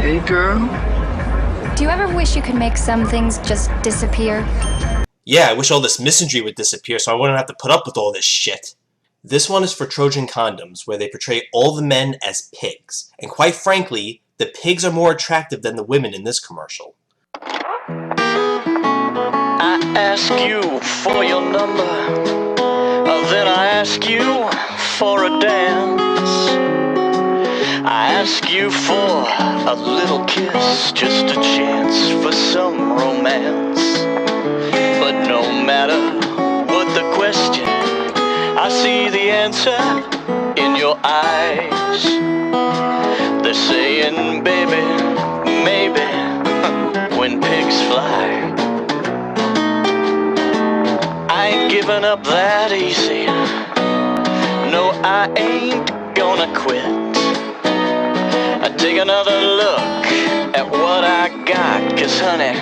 Hey, girl. Do you ever wish you could make some things just disappear? Yeah, I wish all this misandry would disappear so I wouldn't have to put up with all this shit. This one is for Trojan Condoms, where they portray all the men as pigs. And quite frankly, the pigs are more attractive than the women in this commercial. I ask you for your number, then I ask you for a dance. I ask you for a little kiss, just a chance for some romance. But no matter what the question, I see the answer in your eyes. They're saying, baby, maybe, when pigs fly. I ain't giving up that easy. No, I ain't gonna quit. I take another look at what I got, 'cause honey,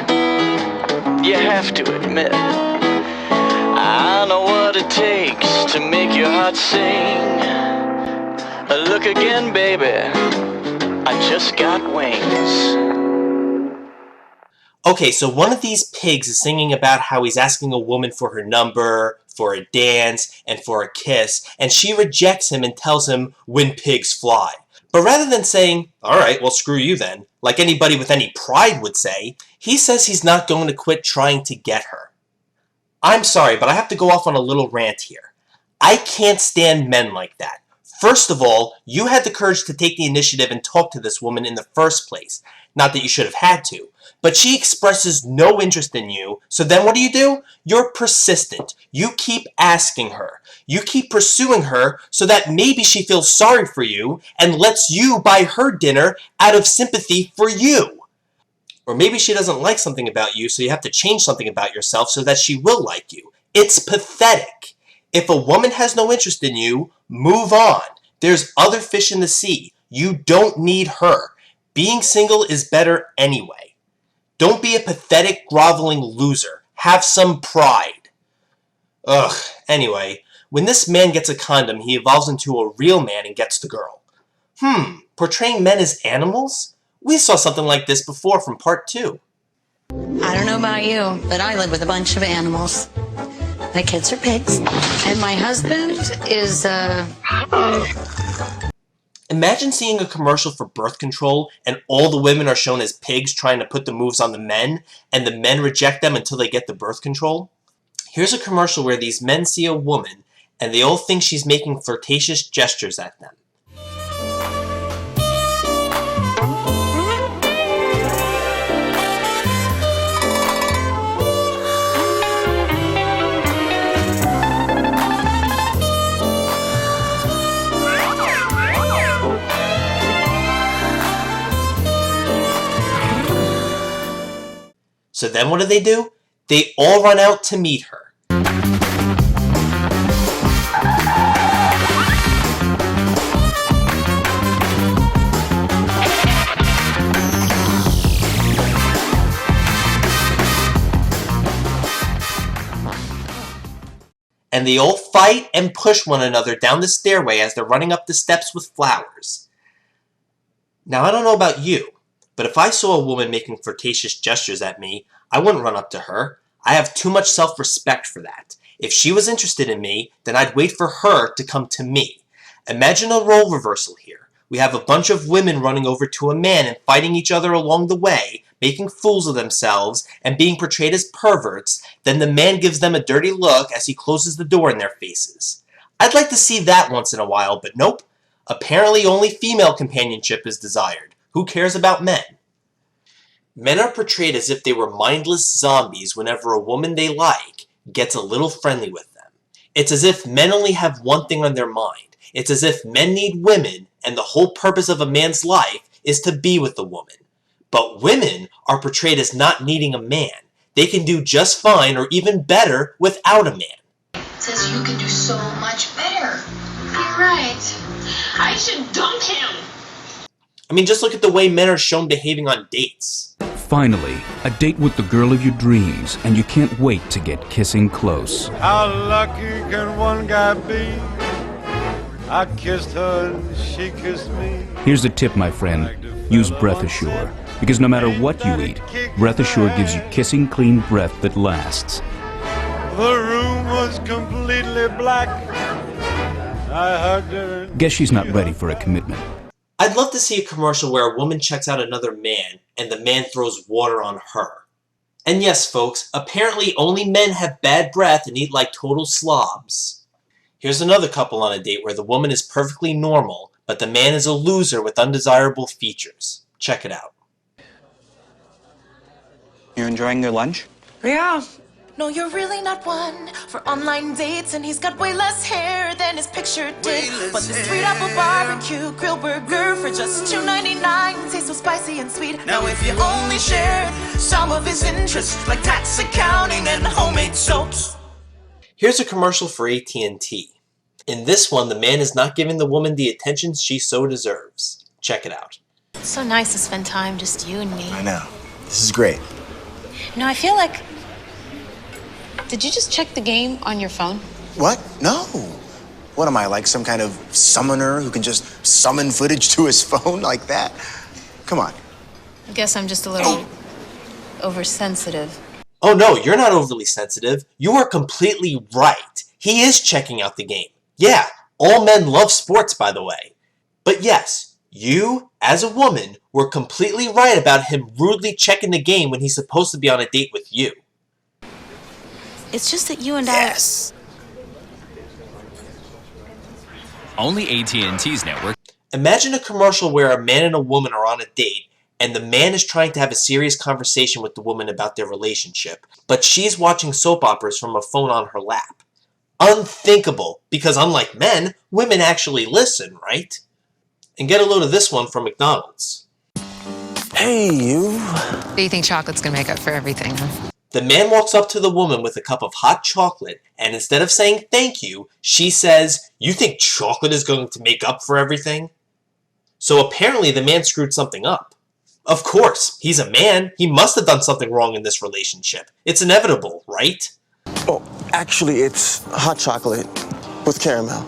you have to admit, I know what it takes to make your heart sing. Look again, baby, I just got wings. Okay, so one of these pigs is singing about how he's asking a woman for her number, for a dance, and for a kiss, and she rejects him and tells him, when pigs fly. But rather than saying, alright, well screw you then, like anybody with any pride would say, he says he's not going to quit trying to get her. I'm sorry, but I have to go off on a little rant here. I can't stand men like that. First of all, you had the courage to take the initiative and talk to this woman in the first place. Not that you should have had to. But she expresses no interest in you, so then what do? You're persistent. You keep asking her. You keep pursuing her so that maybe she feels sorry for you and lets you buy her dinner out of sympathy for you. Or maybe she doesn't like something about you, so you have to change something about yourself so that she will like you. It's pathetic. If a woman has no interest in you, move on. There's other fish in the sea. You don't need her. Being single is better anyway. Don't be a pathetic, groveling loser. Have some pride. Ugh, anyway, when this man gets a condom, he evolves into a real man and gets the girl. Portraying men as animals? We saw something like this before from part 2. I don't know about you, but I live with a bunch of animals. My kids are pigs, and my husband is, Imagine seeing a commercial for birth control and all the women are shown as pigs trying to put the moves on the men, and the men reject them until they get the birth control. Here's a commercial where these men see a woman and they all think she's making flirtatious gestures at them. So then what do? They all run out to meet her. And they all fight and push one another down the stairway as they're running up the steps with flowers. Now I don't know about you, but if I saw a woman making flirtatious gestures at me, I wouldn't run up to her. I have too much self-respect for that. If she was interested in me, then I'd wait for her to come to me. Imagine a role reversal here. We have a bunch of women running over to a man and fighting each other along the way, making fools of themselves, and being portrayed as perverts. Then the man gives them a dirty look as he closes the door in their faces. I'd like to see that once in a while, but nope. Apparently only female companionship is desired. Who cares about men? Men are portrayed as if they were mindless zombies whenever a woman they like gets a little friendly with them. It's as if men only have one thing on their mind. It's as if men need women, and the whole purpose of a man's life is to be with a woman. But women are portrayed as not needing a man. They can do just fine or even better without a man. It says you can do so much better. You're right. I should dump him. I mean, just look at the way men are shown behaving on dates. Finally, a date with the girl of your dreams, and you can't wait to get kissing close. How lucky can one guy be? I kissed her and she kissed me. Here's a tip, my friend. use Breath Assure. Because no matter what you eat, Breath Assure gives you kissing clean breath that lasts. The room was completely black. I hugged her. Guess she's not ready for a commitment. I'd love to see a commercial where a woman checks out another man and the man throws water on her. And yes, folks, apparently only men have bad breath and eat like total slobs. Here's another couple on a date where the woman is perfectly normal, but the man is a loser with undesirable features. Check it out. You enjoying your lunch? Yeah. No, you're really not one for online dates, and he's got way less hair than his picture did. But the sweet apple barbecue grill burger for just $2.99 tastes so spicy and sweet. Now if you only shared some of his interests, like tax, accounting, and homemade soaps. Here's a commercial for AT&T. In this one, the man is not giving the woman the attention she so deserves. Check it out. It's so nice to spend time just you and me. I know. This is great. You know, I feel like... Did you just check the game on your phone? What? No. What am I, like some kind of summoner who can just summon footage to his phone like that? Come on. I guess I'm just a little oversensitive. Oh no, you're not overly sensitive. You are completely right. He is checking out the game. Yeah, all men love sports, by the way. But yes, you, as a woman, were completely right about him rudely checking the game when he's supposed to be on a date with you. It's just that you and Yes. Only AT&T's network. Imagine a commercial where a man and a woman are on a date, and the man is trying to have a serious conversation with the woman about their relationship, but she's watching soap operas from a phone on her lap. Unthinkable, because unlike men, women actually listen, right? And get a load of this one from McDonald's. Hey, you. Do you think chocolate's gonna make up for everything, huh? The man walks up to the woman with a cup of hot chocolate, and instead of saying thank you, she says, "You think chocolate is going to make up for everything?" So apparently the man screwed something up. Of course, he's a man. He must have done something wrong in this relationship. It's inevitable, right? Oh, actually, it's hot chocolate with caramel.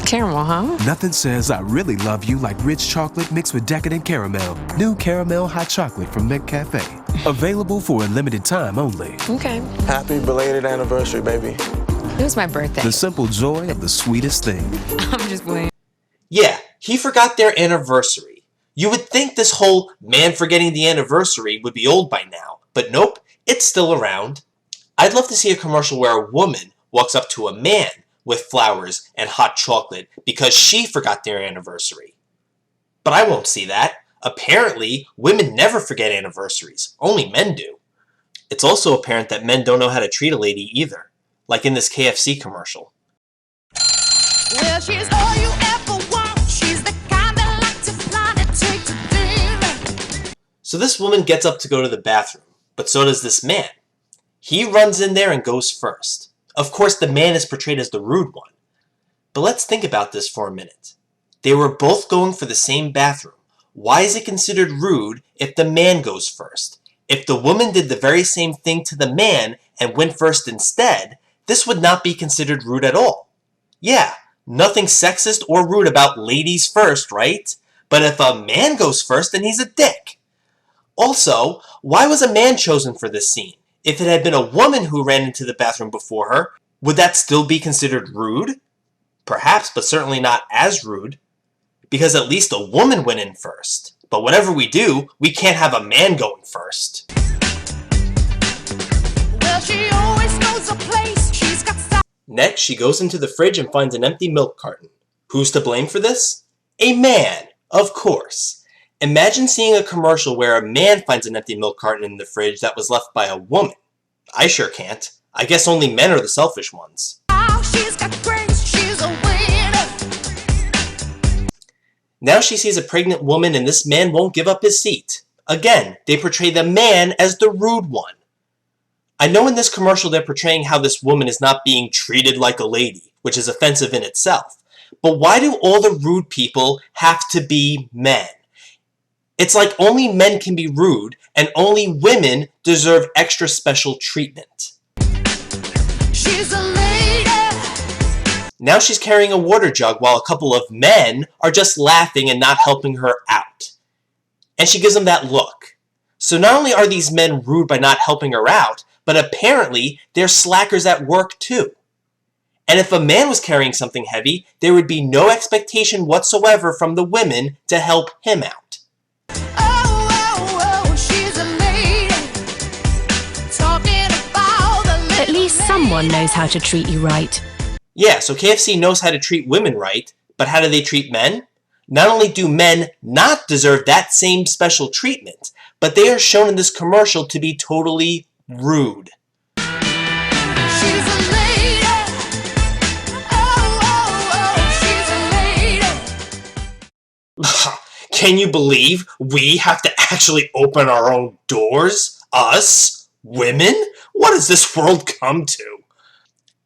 Caramel, huh? Nothing says I really love you like rich chocolate mixed with decadent caramel. New caramel hot chocolate from McCafe. Available for a limited time only. Okay. Happy belated anniversary, baby. It was my birthday. The simple joy of the sweetest thing. I'm just playing. Yeah, he forgot their anniversary. You would think this whole man forgetting the anniversary would be old by now, but nope, it's still around. I'd love to see a commercial where a woman walks up to a man with flowers and hot chocolate because she forgot their anniversary. But I won't see that. Apparently, women never forget anniversaries. Only men do. It's also apparent that men don't know how to treat a lady either, like in this KFC commercial. Well, she's all you ever want. She's the kind that likes to fly and take to dinner. So this woman gets up to go to the bathroom, but so does this man. He runs in there and goes first. Of course, the man is portrayed as the rude one. But let's think about this for a minute. They were both going for the same bathroom. Why is it considered rude if the man goes first? If the woman did the very same thing to the man and went first instead, this would not be considered rude at all. Yeah, nothing sexist or rude about ladies first, right? But if a man goes first, then he's a dick. Also, why was a man chosen for this scene? If it had been a woman who ran into the bathroom before her, would that still be considered rude? Perhaps, but certainly not as rude. Because at least a woman went in first. But whatever we do, we can't have a man going first. Well, she always knows a place. She's got style. Next, she goes into the fridge and finds an empty milk carton. Who's to blame for this? A man, of course. Imagine seeing a commercial where a man finds an empty milk carton in the fridge that was left by a woman. I sure can't. I guess only men are the selfish ones. She's got grace. She's a winner. Now she sees a pregnant woman and this man won't give up his seat. Again, they portray the man as the rude one. I know in this commercial they're portraying how this woman is not being treated like a lady, which is offensive in itself. But why do all the rude people have to be men? It's like only men can be rude, and only women deserve extra special treatment. She's a lady. Now she's carrying a water jug while a couple of men are just laughing and not helping her out. And she gives them that look. So not only are these men rude by not helping her out, but apparently they're slackers at work too. And if a man was carrying something heavy, there would be no expectation whatsoever from the women to help him out. At least someone knows how to treat you right. Yeah, so KFC knows how to treat women right, but how do they treat men? Not only do men not deserve that same special treatment, but they are shown in this commercial to be totally rude. Can you believe we have to actually open our own doors? Us? Women? What has this world come to?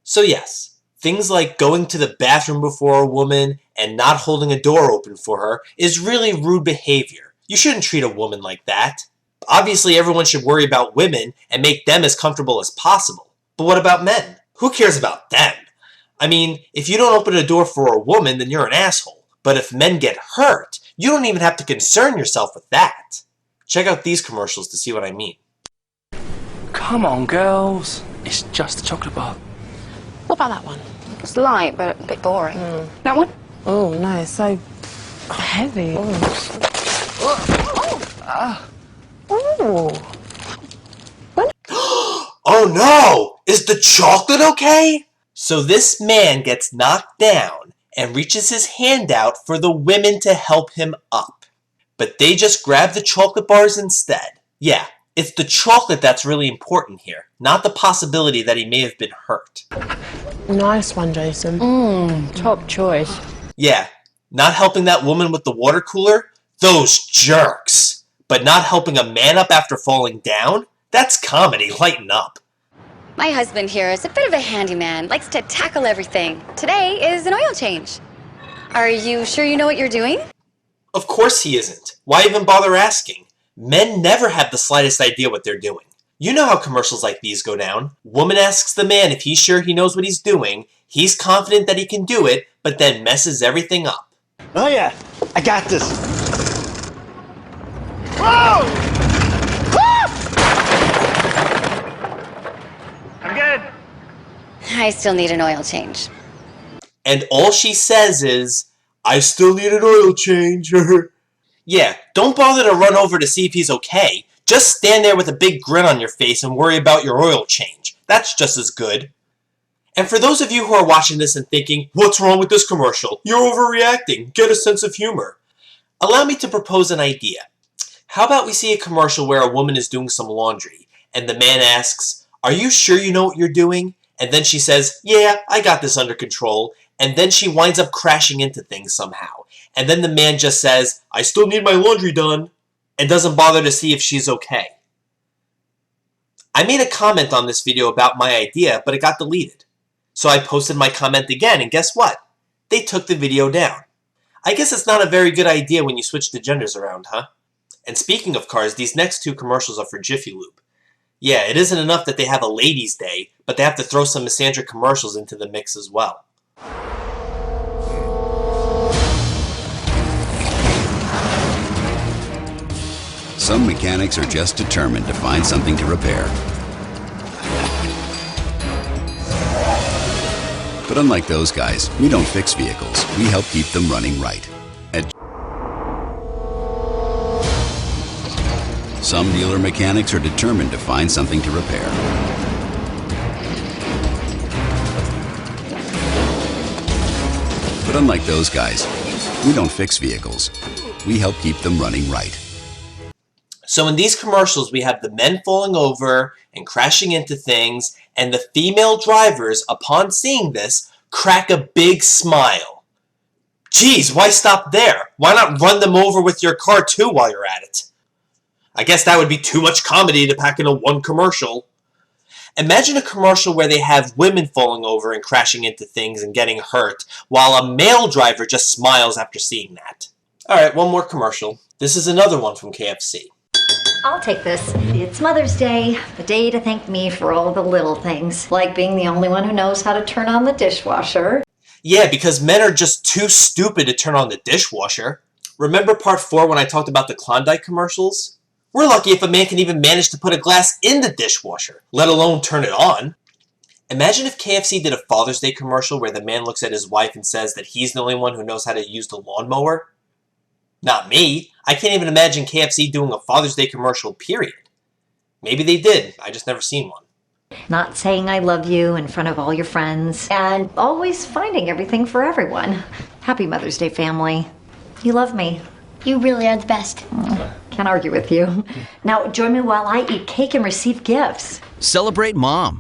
So yes, things like going to the bathroom before a woman and not holding a door open for her is really rude behavior. You shouldn't treat a woman like that. Obviously, everyone should worry about women and make them as comfortable as possible. But what about men? Who cares about them? I mean, if you don't open a door for a woman, then you're an asshole. But if men get hurt, you don't even have to concern yourself with that. Check out these commercials to see what I mean. Come on, girls. It's just a chocolate bar. What about that one? It's light, but a bit boring. That one? Oh, no, it's so heavy. Oh no! Is the chocolate okay? So this man gets knocked down and reaches his hand out for the women to help him up. But they just grab the chocolate bars instead. Yeah, it's the chocolate that's really important here, not the possibility that he may have been hurt. Nice one, Jason. Top choice. Yeah, not helping that woman with the water cooler? Those jerks! But not helping a man up after falling down? That's comedy, lighten up. My husband here is a bit of a handyman, likes to tackle everything. Today is an oil change. Are you sure you know what you're doing? Of course he isn't. Why even bother asking? Men never have the slightest idea what they're doing. You know how commercials like these go down. Woman asks the man if he's sure he knows what he's doing, he's confident that he can do it, but then messes everything up. Oh yeah, I got this. Whoa! I'm good. I still need an oil change. And all she says is, I still need an oil change. Yeah, don't bother to run over to see if he's okay. Just stand there with a big grin on your face and worry about your oil change. That's just as good. And for those of you who are watching this and thinking, what's wrong with this commercial? You're overreacting. Get a sense of humor. Allow me to propose an idea. How about we see a commercial where a woman is doing some laundry, and the man asks, are you sure you know what you're doing? And then she says, yeah, I got this under control. And then she winds up crashing into things somehow. And then the man just says, I still need my laundry done, and doesn't bother to see if she's okay. I made a comment on this video about my idea, but it got deleted. So I posted my comment again, and guess what? They took the video down. I guess it's not a very good idea when you switch the genders around, huh? And speaking of cars, these next two commercials are for Jiffy Lube. Yeah, it isn't enough that they have a ladies' day, but they have to throw some Misandry commercials into the mix as well. Some mechanics are just determined to find something to repair. But unlike those guys, we don't fix vehicles. We help keep them running right. Some dealer mechanics are determined to find something to repair. But unlike those guys, we don't fix vehicles. We help keep them running right. So in these commercials, we have the men falling over and crashing into things, and the female drivers, upon seeing this, crack a big smile. Geez, why stop there? Why not run them over with your car too while you're at it? I guess that would be too much comedy to pack into one commercial. Imagine a commercial where they have women falling over and crashing into things and getting hurt, while a male driver just smiles after seeing that. Alright, one more commercial. This is another one from KFC. I'll take this. It's Mother's Day, the day to thank me for all the little things, like being the only one who knows how to turn on the dishwasher. Yeah, because men are just too stupid to turn on the dishwasher. Remember part 4 when I talked about the Klondike commercials? We're lucky if a man can even manage to put a glass in the dishwasher, let alone turn it on. Imagine if KFC did a Father's Day commercial where the man looks at his wife and says that he's the only one who knows how to use the lawnmower. Not me. I can't even imagine KFC doing a Father's Day commercial, period. Maybe they did. I just never seen one. Not saying I love you in front of all your friends, and always finding everything for everyone. Happy Mother's Day, family. You love me. You really are the best. Can't argue with you. Now, join me while I eat cake and receive gifts. Celebrate Mom